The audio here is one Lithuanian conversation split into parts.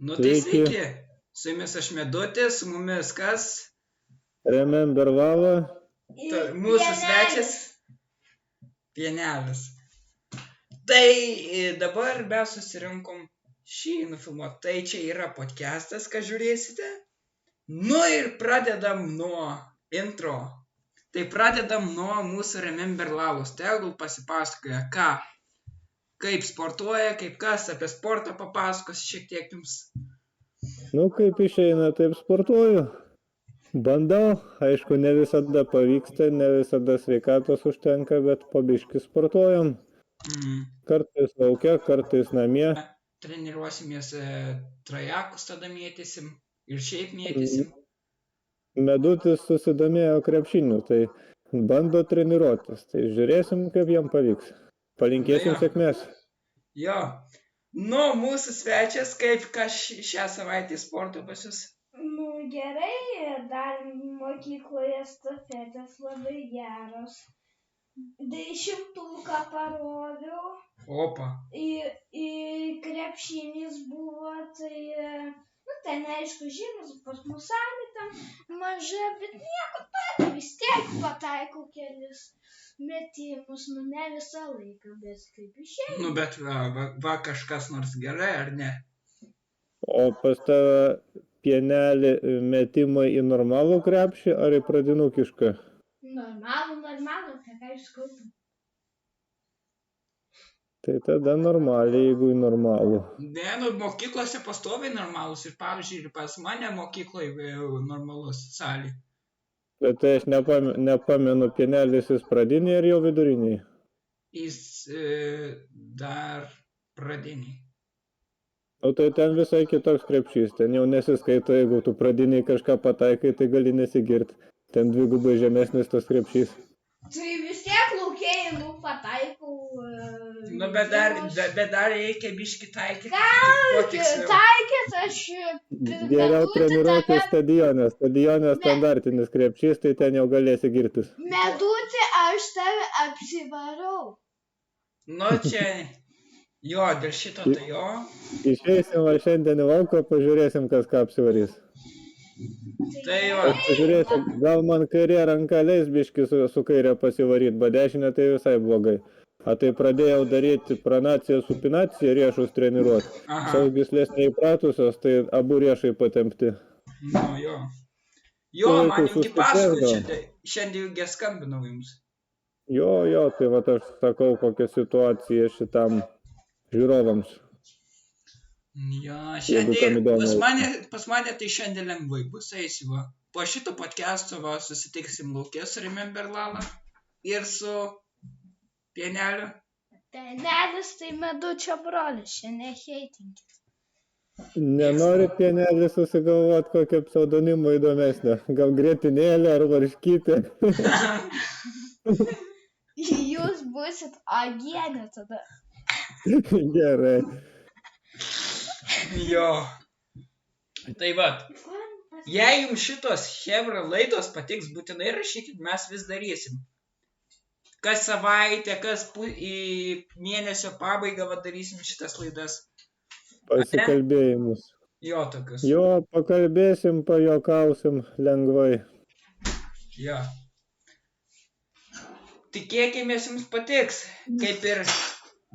Nu tai Sveiki. sveiki, su jumis aš Medutis, su mumis kas? Remember Lala. Mūsų svečias Pienelis. Tai dabar mes susirinkom šį nufilmuoti. Tai čia yra podcastas, ką žiūrėsite. Nu ir pradedam nuo intro. Tai pradedam nuo mūsų Remember Lalos. Tegul pasipasakoja, kaip sportuoja, kaip kas, apie sportą papasakos šiek tiek jums. Nu, kaip išeina, taip sportuoju. Bandau, aišku, ne visada pavyksta, ne visada sveikatos užtenka, bet po biškį sportuojam. Kartais laukia, kartais namie. Treniruosimės trajekus, tada mėtysim ir šiaip mėtysim. Medutis susidomėjo krepšiniu, tai bando treniruotis. Tai žiūrėsim, kaip jam pavyks. Palinkėsim sėkmės. Jo. Nu, mūsų svečias, kaip šią savaitę sporto pas jūs? Nu, gerai, dar mokykloje estafetės labai geros. 10-ką paroviau. Opa. Krepšinis buvo, tai, ten aišku, žymus, pas mus salė tam maža, bet nieko tokio, vis tiek pataikau kelis metimus, ne visą laiką, bet kaip išėjo. Nu, bet va kažkas nors gerai, ar ne? O pas tave Pienelį metimai į normalų krepšį ar į pradinukišką? Normalų, ką jūs kalbate? Tai tada normaliai, jeigu į normalų. Ne, nu, mokyklose pastoviai normalus ir pavyzdžiui, ir pas mane mokykloje normalus salė. Bet tai aš nepamenu, Pienelis jis pradiniai ar jau viduriniai? Jis dar pradiniai. O tai ten visai kitoks krepšys, ten jau nesiskaito, jeigu tu pradiniai kažką pataikai, tai gali nesigirti. Ten dvigubai žemesnis tas krepšys. Tai vis tiek laukėjai, pataikau. Nu, bet dar reikia biškį taikyti. Taikėt, aš... Geriau treniruoti stadione. Stadione standartinis krepšys, tai ten jau galėsi girtis. Medutį, aš tave apsivarau. Nu, čia... Jo, dėl šito tai jo. Išeisim šiandien į lauką, pažiūrėsim, kas ką apsivarys. Tai jo. Pažiūrėsim, gal man kairė ranka leis biškį su kairė pasivaryt, bet dešinė tai visai blogai. A tai pradėjau daryti pronaciją supinaciją riešus treniruoti. Saugislės neįpratusios, tai abu riešai patempti. Nu, jo. Jo, man jungį pasakoti, šiandien jau skambinau jums. Jo, tai va aš sakau, kokią situaciją šitam žiūrovams. Jo, šiandien, pas mane tai šiandien lengvai bus, eisiu va. Po šito podcast'o va susitiksim lauke su Remember Lala ir su Pieneliu. Pienelis tai Medučio brolis, šiandien heitinkit. Nenori Pienelis susigalvot kokią pseudonimą įdomesnę, gal Grietinėlė ar Varškytė. Jūs busit Agienė tada. Gerai. Jo. Tai va, jei jums šitos chebra laidos patiks, būtinai rašykit, mes vis darysim. Kas savaitę, kas į mėnesio pabaigą darysim šitas laidas. Pasikalbėjimus. Jo, tokius. Jo, pakalbėsim, pajokausim lengvai. Jo. Tikėkimės jums patiks, kaip ir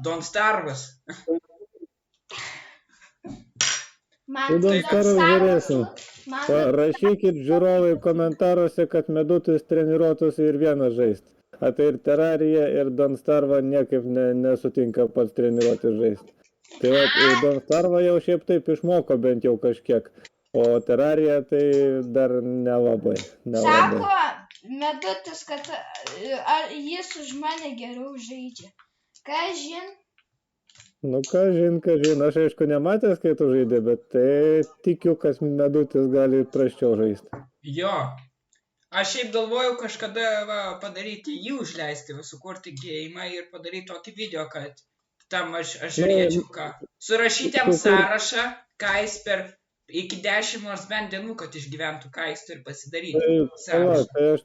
Don Starvas. Don Starvas žiūrėsim. Rašykit žiūrovai komentaruose, kad Medutis treniruotųsi ir vienas žaist. A tai ir Terarija, ir Don Starva niekaip nesutinka pats treniruoti žaist. Tai Don Starva jau šiaip taip išmoko bent jau kažkiek, o Terarija tai dar nelabai. Sako Medutis, kad jis už mane geriau žaidžia. Kažin? Nu, kažin, aš aišku nematęs, kai tu žaidė, bet tai tikiu, kad Medutis gali prasčiau žaisti. Jo, aš šiaip galvojau kažkada padaryti jį užleisti, sukurti geimą ir padaryti tokį video, kad tam aš žiūrėčiau ką. Surašyti jam sąrašą, ką jis per iki 10 nors bent dienų, kad išgyventų, ką jis turi pasidaryti. Tai aš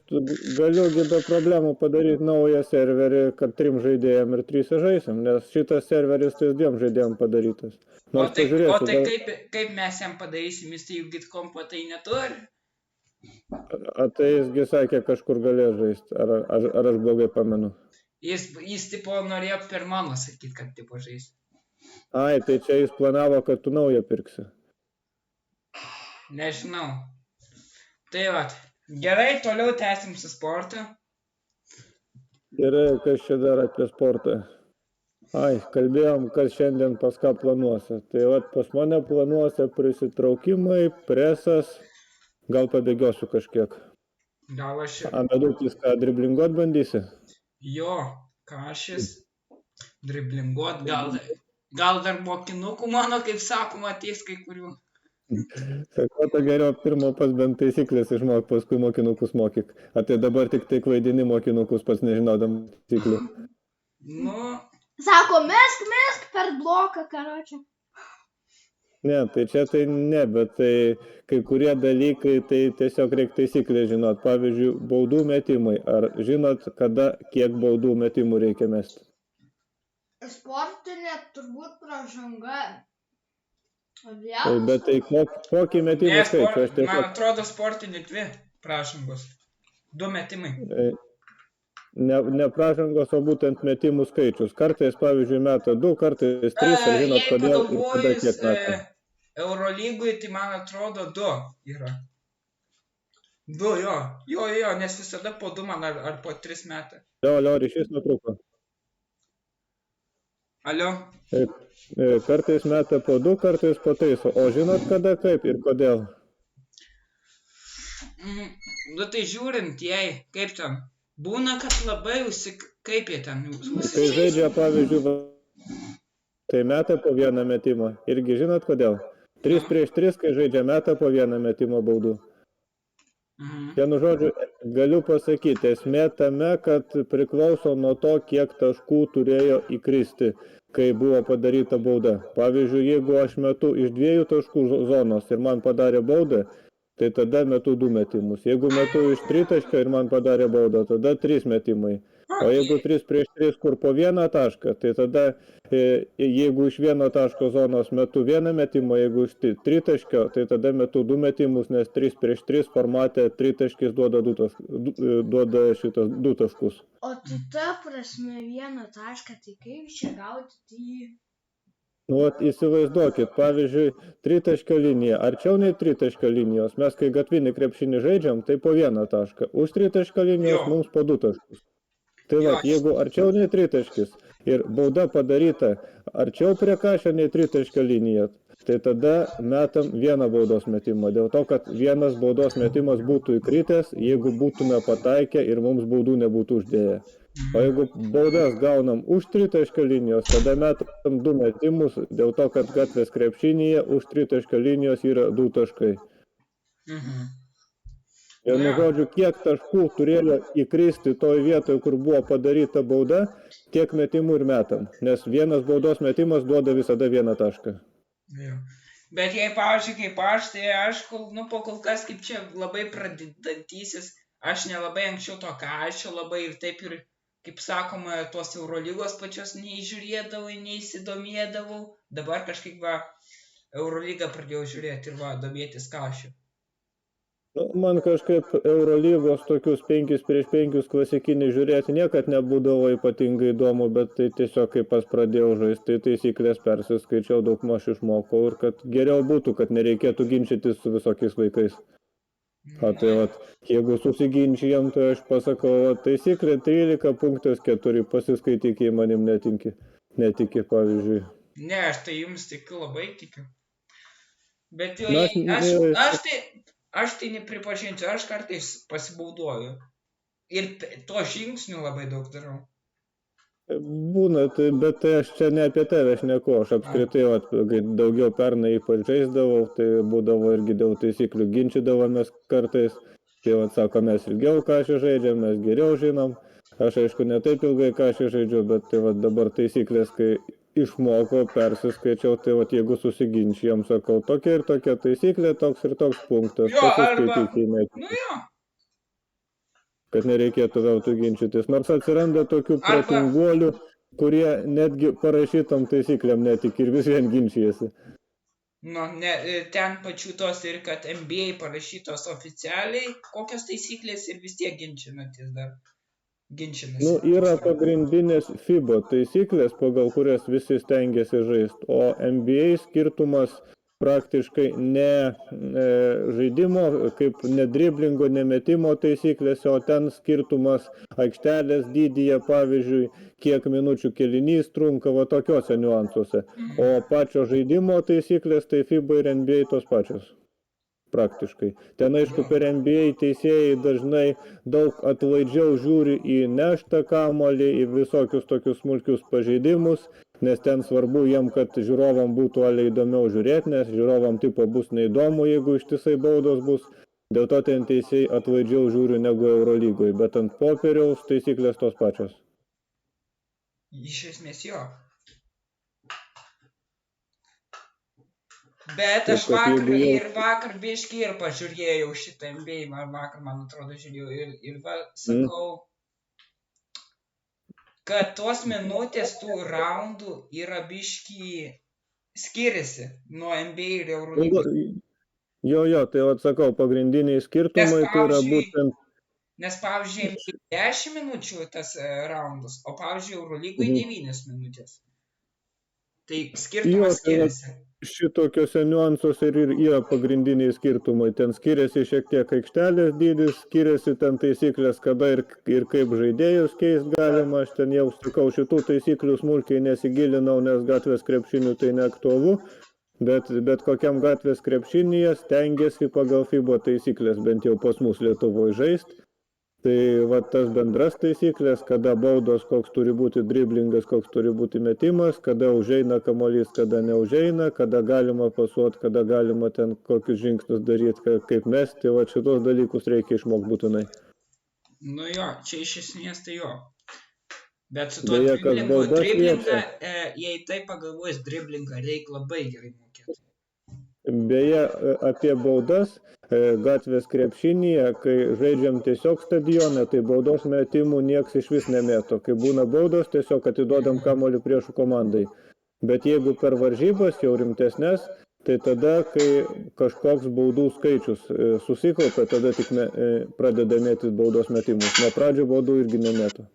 galiu be problemų padaryti naują serverį, kad 3 žaidėjam ir 3 žaisim, nes šitas serveris tai 2 žaidėjam padarytas. O tai kaip mes jam padarysim, jis tai juk gitkompo tai neturi? Tai jisgi sakė, kažkur galės žaisti, ar aš blogai pamenu? Jis tipo norėjo per mano sakyti, kad tipo žais. Ai, tai čia jis planavo, kad tu naują pirksi. Nežinau. Tai vat, gerai, toliau tęsim su sportu. Gerai, kas čia dar apie sportą? Ai, kalbėjom, kas šiandien pas ką planuose. Tai vat, pas mane planuose prisitraukimai, presas, gal pabėgiosiu kažkiek. Gal aš... Medutis, ką, driblinguot bandysi? Jo, kažis, driblinguot, gal dar mokinukų mano, kaip sakoma, ateis kai kurių. Ko to geriau pirmo pas bent taisyklės išmok, paskui mokinukus mokyk. Tai dabar tik tai klaidini mokinukus pats nežinodam taisyklių. Nu... Sako, mesk per bloką, karočią. Ne, tai čia tai ne, bet tai kai kurie dalykai, tai tiesiog reikia taisyklės žinot. Pavyzdžiui, baudų metimai. Ar žinot, kada, kiek baudų metimų reikia mesti? Sportinė turbūt pražanga. Bet tai kokį metimų skaičių? Man atrodo sportinė 2 pražangos. 2 metimai. Ne pražangos, o būtent metimų skaičius. Kartais, pavyzdžiui, meta 2, kartais 3, ar žinot, kodėl ir kada kiek meta. Eurolygui, tai man atrodo 2 yra. 2, jo, nes visada po 2 man ar po 3 metą. Jo, ryšys nutrūko. Alio? Kartais meta po 2, kartais po 3. O žinot kada, kaip ir kodėl? Nu tai žiūrint, kaip ten. Būna, kad labai kaip jie ten Tai žaidžia, pavyzdžiui, tai meta po 1 metimą. Irgi žinot kodėl? 3 prieš 3, kai žaidžia meta po 1 metimo baudų. Vienu žodžiu, galiu pasakyti, esmė tame, kad priklauso nuo to, kiek taškų turėjo įkristi, kai buvo padaryta bauda. Pavyzdžiui, jeigu aš metu iš 2 taškų zonos ir man padarė baudą, tai tada metu 2 metimus. Jeigu metu iš 3 taško ir man padarė baudą, tada 3 metimai. O jeigu 3 prieš 3, kur po 1 tašką, tai tada jeigu iš 1 taško zonos metu 1 metimą, jeigu iš 3 taškio, tai tada metu 2 metimus, nes 3 prieš 3 formate 3 taškis duoda 2 taškus. O tai ta prasme 1 tašką, tai kaip čia gauti tai? Nu, įsivaizduokit, pavyzdžiui, 3 taškio linija, arčiau nei 3 taškio linijos, mes kai gatvinį krepšinį žaidžiam, tai po 1 tašką, už 3 taškio linijos mums po 2 taškus. Tai va, jeigu arčiau nei 3 taškis ir bauda padaryta arčiau prie kašio nei 3 taškio linija, tai tada metam 1 baudos metimą. Dėl to, kad 1 baudos metimas būtų įkritęs, jeigu būtume pataikę ir mums baudų nebūtų uždėję. O jeigu baudas gaunam už 3 taškio linijos, tada metam 2 metimus, dėl to, kad gatvės krepšinyje už 3 taškio linijos yra 2 taškai. Ir žodžiu, kiek taškų turėjo įkristi toj vietoje, kur buvo padaryta bauda, tiek metimų ir metam. Nes 1 baudos metimas duoda visada 1 tašką. Bet jei, pavyzdžiui, kaip aš, tai aš po kol kas kaip čia labai pradedantysis, aš nelabai anksčiau to kašio labai ir taip ir, kaip sakoma, tos Eurolygos pačios neįžiūrėdavau, neįsidomėdavau. Dabar kažkaip Eurolygą pradėjau žiūrėti ir domėtis kašiu. Man kažkaip Eurolygos tokius 5 prieš 5 klasikinį žiūrėti niekad nebūdavo ypatingai įdomu, bet tai tiesiog kaip pas pradėjau žaisti, tai taisyklės persiskaičiau, daug maž išmokau ir kad geriau būtų, kad nereikėtų ginčytis su visokiais vaikais. Tai vat, jeigu susiginčijam, tai aš pasakau, taisyklė 13.4, pasiskaityk, jei manim netiki, pavyzdžiui. Ne, aš tai jums tikiu, labai tikiu. Bet aš tai nepripažinsiu, aš kartais pasibauduoju. Ir to žingsnių labai daug darau. Būna, bet tai aš čia ne apie tave šneku, aš apskritai daugiau pernai ypač žaisdavau, tai būdavo irgi dėl taisyklių ginčydavomės kartais. Tai sako, mes ilgiau kašį žaidžiam, mes geriau žinom. Aš aišku ne taip ilgai kašį žaidžiu, bet tai dabar taisyklės, kai išmokau, persiskaičiau, tai vat jeigu susiginčijom, sakau, tokia ir tokia taisyklė, toks ir toks punktas, Jo, arba, pasiskaityk, jei netiki, nu jo, kad nereikėtų veltui ginčytis. Nors atsiranda tokių Arba- protinguolių, kurie netgi parašytom taisyklėm netiki ir vis vien ginčijasi. nu, ne, ten pačių tos ir kad NBA parašytos oficialiai, kokios taisyklės ir vis tiek ginčinatės dar. Ginčinasi. Nu, yra pagrindinės FIBA taisyklės, pagal kurias visi stengiasi žaisti, o NBA skirtumas praktiškai ne žaidimo, kaip ne driblingo, ne metimo taisyklėse, o ten skirtumas aikštelės dydyje, pavyzdžiui, kiek minučių kėlinys trunka, va tokiuose niuansuose. O pačio žaidimo taisyklės, tai FIBA ir NBA tos pačios. Praktiškai. Ten, aišku, per NBA teisėjai dažnai daug atlaidžiau žiūri į neštą kamuolį, į visokius tokius smulkius pažeidimus, nes ten svarbu jiem, kad žiūrovam būtų įdomiau žiūrėti, nes žiūrovam tipo bus neįdomu, jeigu ištisai baudos bus. Dėl to ten teisėjai atlaidžiau žiūri negu Eurolygoje, bet ant popieriaus taisyklės tos pačios. Iš esmės jo. Bet aš vakar biškį ir pažiūrėjau šitą NBA, vakar, man atrodo, žiūrėjau ir sakau, kad tos minutės tų raundų yra biškį skiriasi nuo NBA ir Eurolygos. Jo, tai atsakau, pagrindiniai skirtumai tai yra būtent... Nes, pavyzdžiui, 10 minučių tas raundas, o, pavyzdžiui, Eurolygoje 9 minutės. Tai skirtumas skiriasi. Šitokiuose niuansuose ir yra pagrindiniai skirtumai. Ten skiriasi šiek tiek aikštelės dydis, skiriasi ten taisyklės, kada ir kaip žaidėjus keist galima. Aš ten jau sakau, šitų taisyklių smulkiai nesigilinau, nes gatvės krepšinių tai neaktualu. Bet kokiam gatvės krepšinyje stengiasi pagal FIBA taisyklės, bent jau pas mus Lietuvoje žaist. Tai va tas bendras taisyklės, kada baudos, koks turi būti driblingas, koks turi būti metimas, kada užeina kamuolys, kada neužeina, kada galima pasuot, kada galima ten kokius žingsnius daryti, kaip mesti, va šitos dalykus reikia išmokti būtinai. Nu jo, čia iš esmės tai jo. Bet su tuo driblingą, jei tai pagalvojus driblingą, reikia labai gerai mokėti. Beje, apie baudas gatvės krepšinyje, kai žaidžiam tiesiog stadione, tai baudos metimų nieks iš vis nemėto. Kai būna baudos, tiesiog atiduodam kamuolį priešų komandai. Bet jeigu per varžybas jau rimtesnės, tai tada, kai kažkoks baudų skaičius susikaupia, tada tik pradeda mėtis baudos metimus. Nuo pradžio baudų irgi nemėto.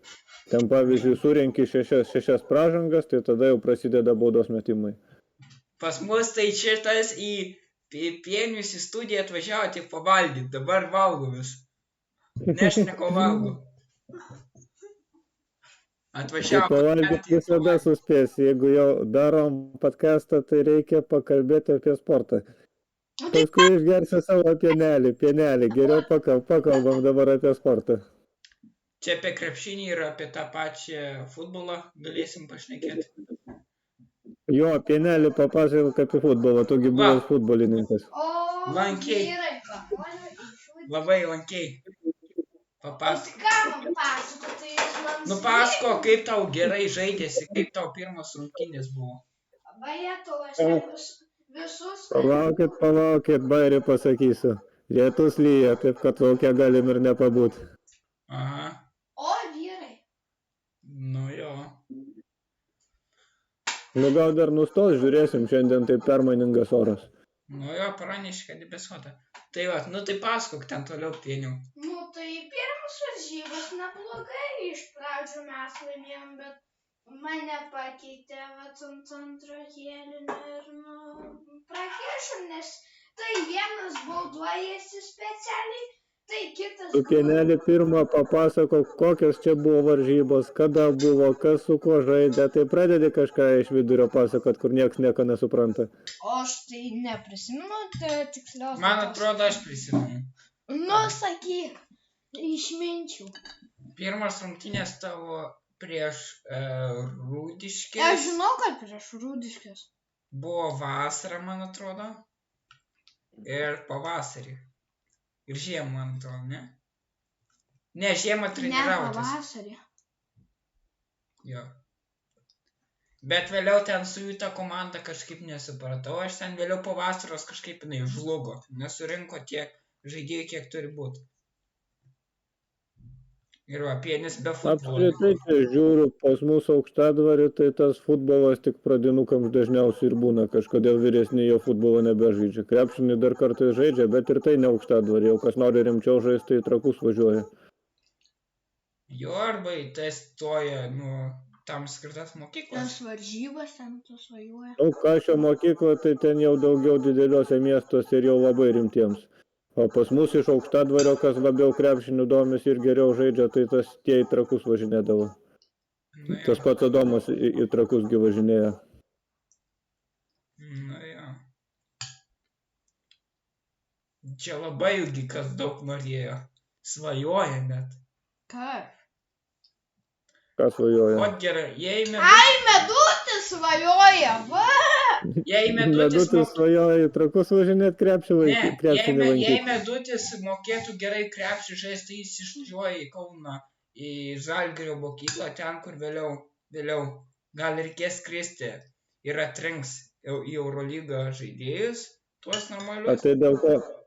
Ten, pavyzdžiui, surenki 6 pražangas, tai tada jau prasideda baudos metimai. Pas mus tai šitas į Pienius į studiją atvažiavo tik pavalgyti, dabar valgo vis. Nešneko valgo. Atvažiavo. Pavalgyti visada suspės, jeigu jau darom podcastą, tai reikia pakalbėti apie sportą. Paskui išgersi savo pienelį, geriau pakalbam dabar apie sportą. Čia apie krepšinį ir apie tą pačią futbolą galėsim pašnekėti. Jo, pienelį papasakok apie futbolą, tugi buvęs futbolininkas. Lankiai. Labai lankiai. Papasakok. Nupasako, kaip tau gerai žaidėsi, kaip tau pirmas rungtynės buvo. Palaukit, bairį pasakysiu. Lietus lyja, taip kad laukia galim ir nepabūt. Aha. O, vyrai. Nu jo. Nu gal dar nustos, žiūrėsim, šiandien tai permainingas oras. Nu jo, pranešė, kad debesota. Tai va, nu tai pasakok ten toliau Pienių. Nu tai pirmas varžybos neblogai, iš pradžių mes laimėjom, bet mane pakeitė vat ant antro kėlinio ir prakišom, nes tai vienas bauduojasi specialiai. Tai kitas... Tu Pienelį pirmą papasakok, kokios čia buvo varžybos, kada buvo, kas su kuo žaidė, tai pradedi kažką iš vidurio pasakot, kur nieks nieko nesupranta. O aš tai neprisimenu, tai tiksliau... Man atrodo, aš prisimenu. Nu, sakyk, išminčių. Pirmas rungtynės tavo prieš Rūdiškės. Aš žinau, kad prieš Rūdiškės. Buvo vasara, man atrodo. Ir pavasarį. Ir žiemą, man atrodo, ne? Ne, žiemą treniravotės. Ne, pavasarį. Jo. Bet vėliau ten su jų ta komanda kažkaip nesupratau, aš ten vėliau po vasaros kažkaip jinai žlugo, nesurinko tiek žaidėjų, kiek turi būti. Ir va, Pienis be futbolo. Apskritai, čia žiūriu, pas mūsų Aukštadvarį, tai tas futbolas tik pradinukams dažniausiai ir būna, kažkodėl vyresni jo futbolo nebežaidžia. Krepšinį dar kartais žaidžia, bet ir tai ne Aukštadvarį, jau kas nori rimčiau žaisti, tai į Trakus važiuoja. Jo, arba į tai stoja, tam skirtas Tas mokyklas. varžybas ten tu svajoja. Ką šio mokykla, tai ten jau daugiau dideliuose miestuose ir jau labai rimtiems. O pas mus iš Aukštadvario, kas labiau krepšinių domis ir geriau žaidžia, tai tas tie į Trakus važinėdavo. Nu Tas jo. pats Adomas į Trakus gi važinėja. Nu jo. Čia labai ilgi kas daug norėjo. Svajoja net. Kas? Ką svajoja? O gerai, jei Medutis svajoja, va! Medutis Medutis svajoja į Trakus važinėti krepšinį jei lankyti. Medutis mokėtų gerai krepšį žaisti, tai jis išvažiuoja į Kauną, į Žalgirio mokyklą, ten, kur vėliau gal reikės skristi ir atrinks į Eurolygą žaidėjus, tuos O normalius.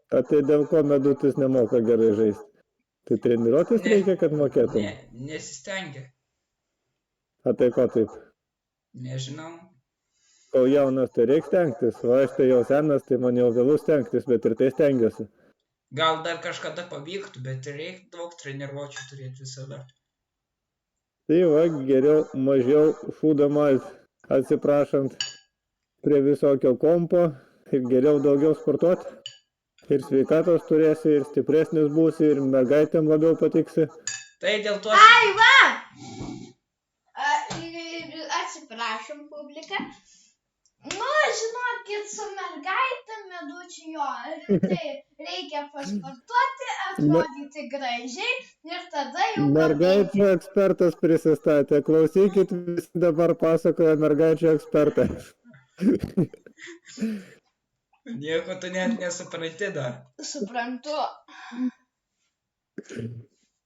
tai dėl ko Medutis nemoka gerai žaisti? Tai treniruotis reikia, kad mokėtum? Nesistengia. O tai ko taip? Nežinau. Kol jaunas, tai reikia stengtis. O aš tai jau senas, tai man jau vėlų stengtis, bet ir tai stengiuosi. Gal dar kažkada pavyktų, bet reikia daug treniruočių turėti visada. Tai va, geriau mažiau šūdamas, atsiprašant, prie visokio kompo ir geriau daugiau sportuoti. Ir sveikatos turėsi, ir stipresnis būsi, ir mergaitėm labiau patiksi. Tai dėl to... Ai, va! Atsiprašom, publika. Žinokit, su mergaitėm Medučiu jo, rimtai reikia pasportuoti, atrodyti gražiai ir tada jau... Mergaičių ekspertas prisistatė. Klausykit, visi dabar pasakoja mergaičių ekspertas. Nieko tu net nesupranti dar. Suprantu.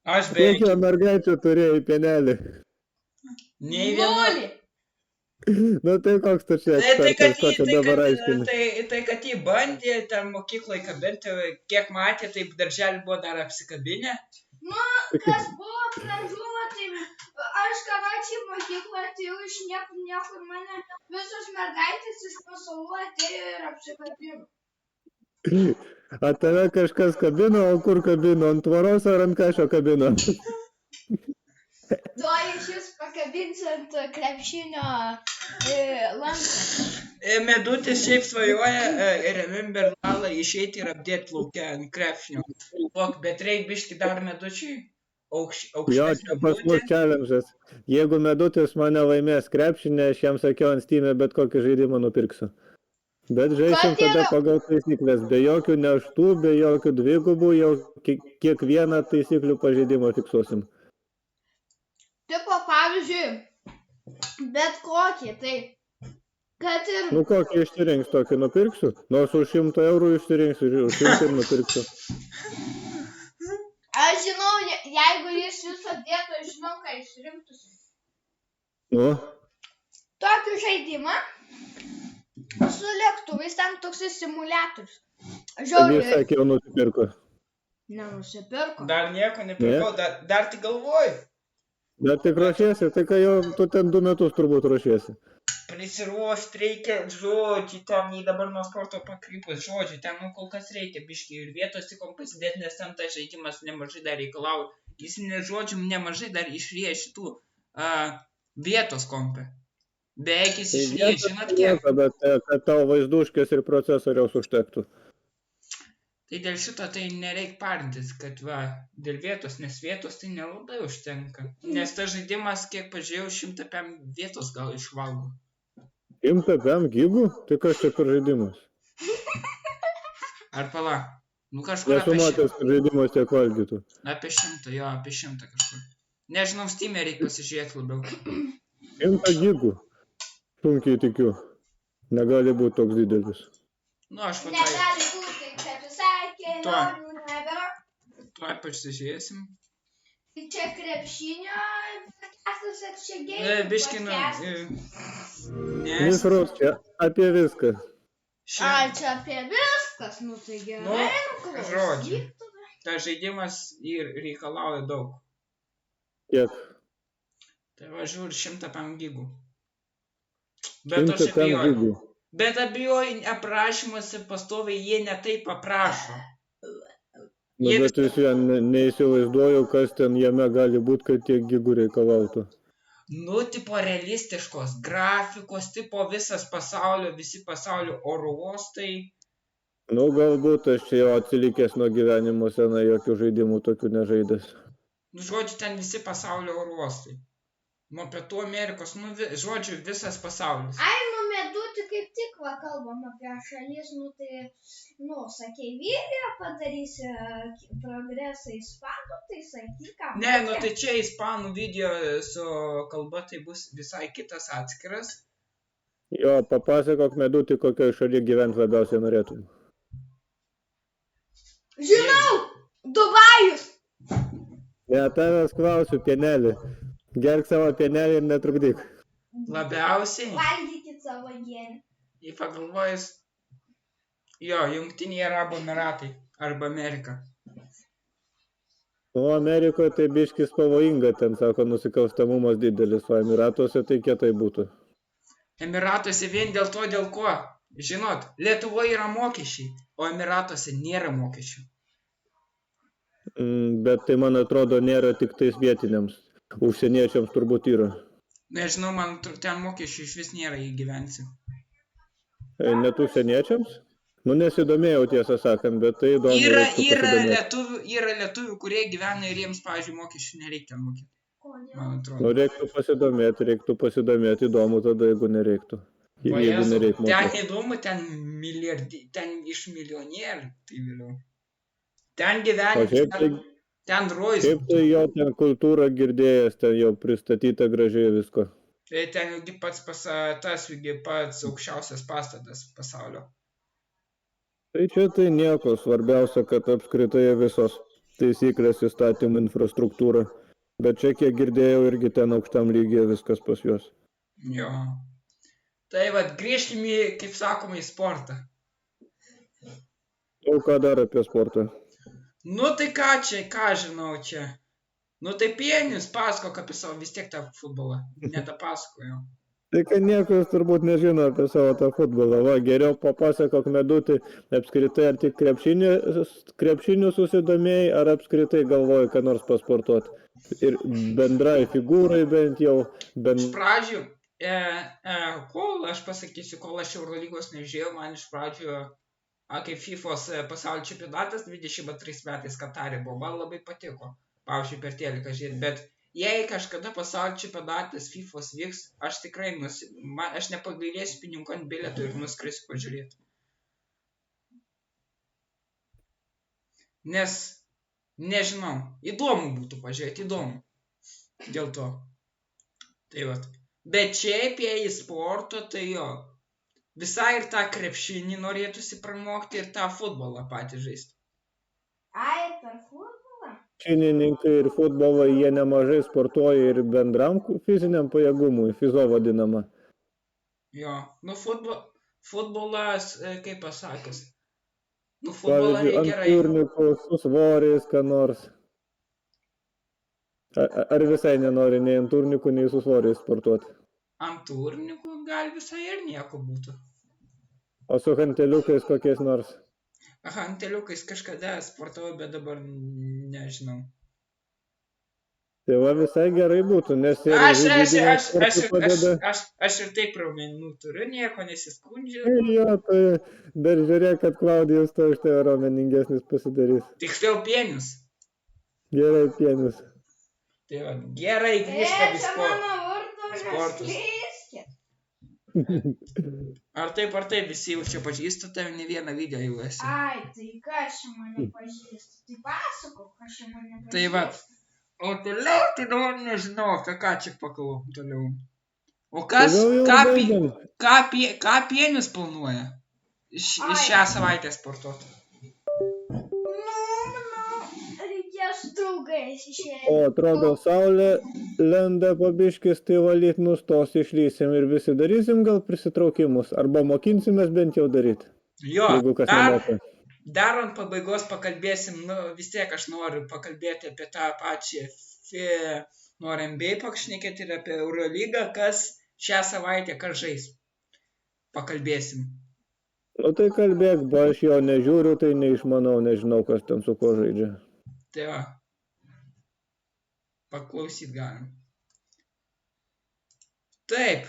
Aš beveik... Kiek mergaičių turėjai pienelį? Nei vieno... Nulį. Nu tai koks tu čia ekspertas, ko čia dabar aiškini? Tai kad jį bandė ten mokyklai kabinti, kiek matė, taip darželį buvo dar apsikabinę. Kas buvo pradžių, tai aš karačiai mokyklą atėjau iš niekur mane visos mergaitės iš pasalų atėjo ir apsikabino. A tave kažkas kabino, o kur kabino? Ant tvoros ar ant kažko kabino? Tuoj aš jūs pakabinsiu ant krepšinio lanko. Medutis šiaip svajoja Rememberlalą išeiti ir apdėti laukia ant krepšinio. Bet reikia biški dar Medučiui Jo, aukštesnio čia pas mus challenge'as. Jeigu Medutis mane laimės krepšinę, aš jam sakiau ant Steam'e, bet kokį žaidimą nupirksiu. Bet žaisim tada pagal taisyklės, be jokių neštų, be jokių dvigubų, jau kiekvieną taisyklių pažeidimą fiksuosim. Tipo, pavyzdžiui, bet kokį, tai kad ir... Nu kokį išsirinks, tokį nupirksiu? Nors už 100 eurų išsirinksiu, už 100 ir nupirksiu. Aš žinau, jeigu jis viso dėtų, aš žinau, ką išrinktusi. Nu? Tokį žaidimą su lėktuvais, ten toks simuliatorius. Jis sakė, jau nusipirko. Nenusipirko. Dar nieko nepirkau, dar tik galvoju. Bet tik ruošiesi, tai kai jau tu ten 2 metus turbūt ruošiesi. Prisiruošti reikia, žodžiai, ten jį dabar nuo sporto pakrypus, žodžiai, ten kol kas reikia biškai ir vietos į kompą įsidėti, nes ten tas žaidimas nemažai dar reikalauja. Jis žodžiu nemažai dar išrėja šitų vietos kompę. Beveik jis išrėja, žinot kiek? Bet kad tavo vaizduškės ir procesoriaus užtektų. Tai dėl šito tai nereik parintis, kad va, dėl vietos, nes vietos tai nelabai užtenka. Nes tas žaidimas, kiek pažiūrėjau, 100 PM vietos gal išvalgo. 100 PM gigų? Tai kas čia per žaidimas? Ar pala? Nu kažkur Nesu matęs, kad žaidimas tiek valgytų. Apie 100, jo, apie 100 kažkur. Nežinau, Steam'e reikia pasižiūrėti labiau. 100 gigų? Sunkiai tikiu. Negali būti toks didelis. Nu, aš patai. Negali būti, kad sakė, Tuoj. noriu nebėra. Tuoj pasižiūrėsim. Čia krepšinio podcastas ar čia gėjų Biškino. podcastas? Nes. Mišrus, čia apie viską. Ai, čia apie viskas, nu tai gerai, Žodžiu. Ta žaidimas ir reikalauja daug. Kiek? Tai va žiūri 105 gigų. Bet aš 105 abejoju. gigų. Bet abejoju, aprašymuose pastoviai jie netaip aprašo. Nu, bet vis vien neįsivaizduoju, kas ten jame gali būti, kad tiek gigų reikalautų. Nu, tipo realistiškos grafikos, tipo visas pasaulio, visi pasaulio oro uostai. Nu, galbūt aš čia jau atsilikęs nuo gyvenimo senai, jokių žaidimų tokių nežaidęs. Nu, žodžiu, ten visi pasaulio oro uostai. Nuo Pietų Amerikos, nu, žodžiu, visas pasaulis. Ai, nu, Medutį kaip tik va kalbam apie šalis, nu, tai, nu, sakei, video padarysi progresą ispanų, tai sakyk, ką. Ne, nu, tai čia ispanų video su kalba, tai bus visai kitas atskiras. Jo, papasakok Medutį, kokioj šalyje gyventi labiausiai norėtum. Žinau, Dubajus. Ne, tavęs klausiu, pienelį. Gerk savo pienelį ir netrukdyk. Labiausiai, Valgykit savo gėrį. į pagalvojus, jo, Jungtiniai Arabų Emiratai arba Amerika. O Amerikoje tai biškis pavojinga, ten sako, nusikalstamumas didelis, o Emiratuose tai kietai būtų. Emiratuose vien dėl to, dėl ko. Žinot, Lietuvoje yra mokesčiai, o Emiratuose nėra mokesčių. Bet tai, man atrodo, nėra tik tais vietiniams. Užsieniečiams turbūt yra. Nežinau, man ten mokesčių iš vis nėra įgyvensi. Net užsieniečiams? Nu, nesidomėjau tiesą sakant, bet tai įdomu. Yra lietuvių, kurie gyvena ir jiems, pavyzdžiui, mokesčių nereikia mokėti. Man atrodo. Nu, reiktų pasidomėti, įdomu tada, jeigu nereiktų. Jeigu nereiktų ten mokėti. įdomu, ten iš milijonierių, tai vėliau. Ten gyvena, ten rojus. Kaip tai jo ten kultūrą girdėjęs, ten jau pristatyta gražiai visko. Tai ten jau pats aukščiausias pastatas pasaulio. Tai čia tai nieko, svarbiausia, kad apskritai visos taisyklės įstatymų infrastruktūra. Bet čia, kiek girdėjau, irgi ten aukštam lygyje viskas pas juos. Jo. Tai vat, grįžkime, kaip sakoma, į sportą. O ką dar apie sportą? Nu tai ką žinau čia. Nu tai Pienius pasakok apie savo vis tiek tą futbolą. Netapasakoju. Tai kad niekas turbūt nežino apie savo tą futbolą. Va, geriau papasakok Medutį apskritai, ar tik krepšinių susidomėjai, ar apskritai galvoji, ką nors pasportuoti. Ir bendrai figūrai bent jau. Iš pradžių, kol aš Eurolygos nežiūrėjau, man iš pradžių, kaip FIFO's pasaulio čempionatas 22 metais Katare buvo, man labai patiko. Pavyzdžiui, per teliką žiūrėti, bet jei kažkada pasaulio čempionatas FIFO's vyks, aš tikrai aš nepagailėsiu pinigų ant bilietų ir nuskrisiu pažiūrėti. Nes, nežinau, įdomu būtų pažiūrėti, įdomu. Dėl to. Tai vat. Bet šiaip jei į sporto, tai jo. Visai ir tą krepšinį norėtųsi pramokti ir tą futbolą patį žaisti. Ai, per futbolą? Krepšininkai ir futbolą jie nemažai sportuoja ir bendram fiziniam pajėgumui, fizo vadinama. Jo, nu futbolas, kaip pasakęs. Nu futbolą Pavyzdžiui, gerai. ant turnikų, su svoriais, ką nors. Ar visai nenori nei ant turnikų, nei su svoriais sportuoti? Ant turnikų gal visai ir nieko būtų. O su hanteliukais kokiais nors? Hanteliukais kažkada sportavau, bet dabar nežinau. Tai va visai gerai būtų, nes ir aš ir taip raumenų turiu, nieko nesiskundžiu. Jo, tai dar žiūrėk, kad Klaudijus to iš tave raumeningesnis pasidarys. Tiksliau Pienius. Gerai, Pienius. Tai va, gerai, grįžtam į sportus. Ar taip, visi jau čia pažįstate, ne vieną video jau esi. Ai, tai kas čia mane pažįsta? Tai pasakok, kas čia mane pažįsta. Tai va, o toliau, tai dabar nežinau, apie ką čia pakalbam toliau. O ką Pienius planuoja šią savaitę sportuoti? Reikės draugais draugais išėjome. O atrodo, saulė lenda po biškis, tai valyt nustos, išlysim ir visi darysim gal prisitraukimus. Arba mokinsimės bent jau daryti. Jo, Jeigu kas nemoka. dar ant pabaigos pakalbėsim, vis tiek aš noriu pakalbėti apie tą pačią, noriu NBA pašnekėti ir apie Eurolygą, kas šią savaitę, kas žais. Pakalbėsim. O tai kalbėk, ba aš jo nežiūriu, tai neišmanau, nežinau, kas ten su ko žaidžia. Tai va, paklausyt galim. Taip,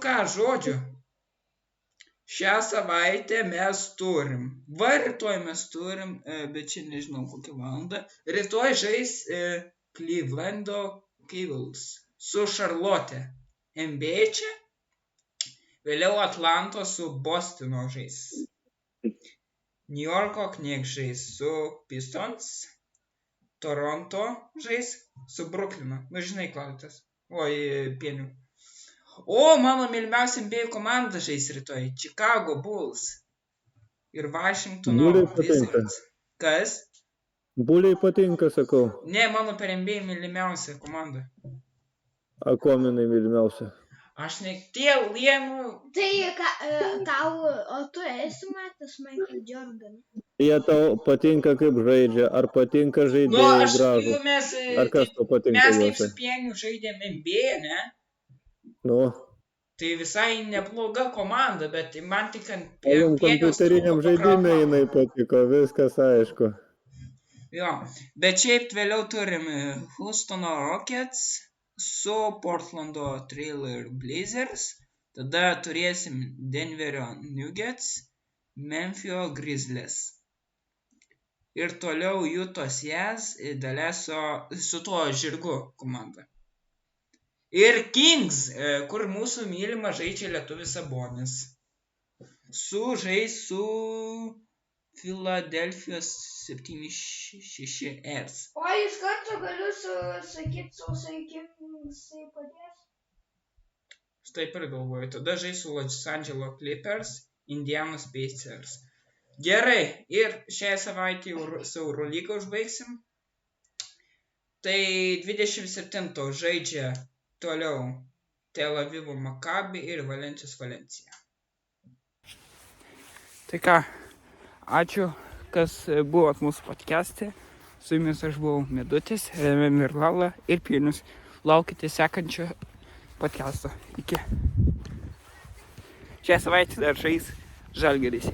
ką, žodžiu. Šią savaitę mes turim. Va, rytoj mes turim, bet čia nežinau kokią valandą. Rytoj žais Clevelando Cavaliers su Charlotte. NBA čia. Vėliau Atlanto su Bostono žais. New Yorko Knicks žais su Pistons. Toronto žais su Brooklynu. Žinai, Klautas. Oi, pienių. O, mano mylimiausia NBA komanda žais rytoj. Chicago Bulls. Ir Washingtono Wizards. Kas? Buliai patinka, sakau. Ne, mano per NBA mylimiausia komanda. A kominai mylimiausia. Aš ne tie lienų. Tai o tu esi matęs Michael Jordan? Jie tau patinka kaip žaidžia, ar patinka žaidėjai gražus? Ar kas tau patinka mes kaip juose? su pieniu žaidėm NBA, ne? Nu, Tai visai nebloga komanda, bet man tik ant jums kompiuteriniam žaidime jinai patiko, viskas aišku. Jo, bet šiaip vėliau turim Houstono Rockets su Portlando Trail Blazers, tada turėsim Denverio Nuggets, Memphio Grizzlies. Ir toliau Utah's Jazz, su tuo žirgu komanda. Ir Kings, kur mūsų mylima žaidžia lietuvis Sabonis. Žais su Philadelphia's 76ers. O iš karto galiu sakyti, sausai Kingsai padės. Štai ir galvoju. Tada žais su Los Angeles Clippers, Indianos Pacers. Gerai, ir šią savaitę su Eurolyga užbaigsim. Tai 27 žaidžia toliau Tel Avivo Maccabi ir Valencijos Valencija. Tai ką, ačiū, kas buvot mūsų podcast'e. Su jumis aš buvau Medutis, Remem ir Lala ir Pienius. Laukite sekančio podcast'o. Iki. Šią savaitę dar žais Žalgiris.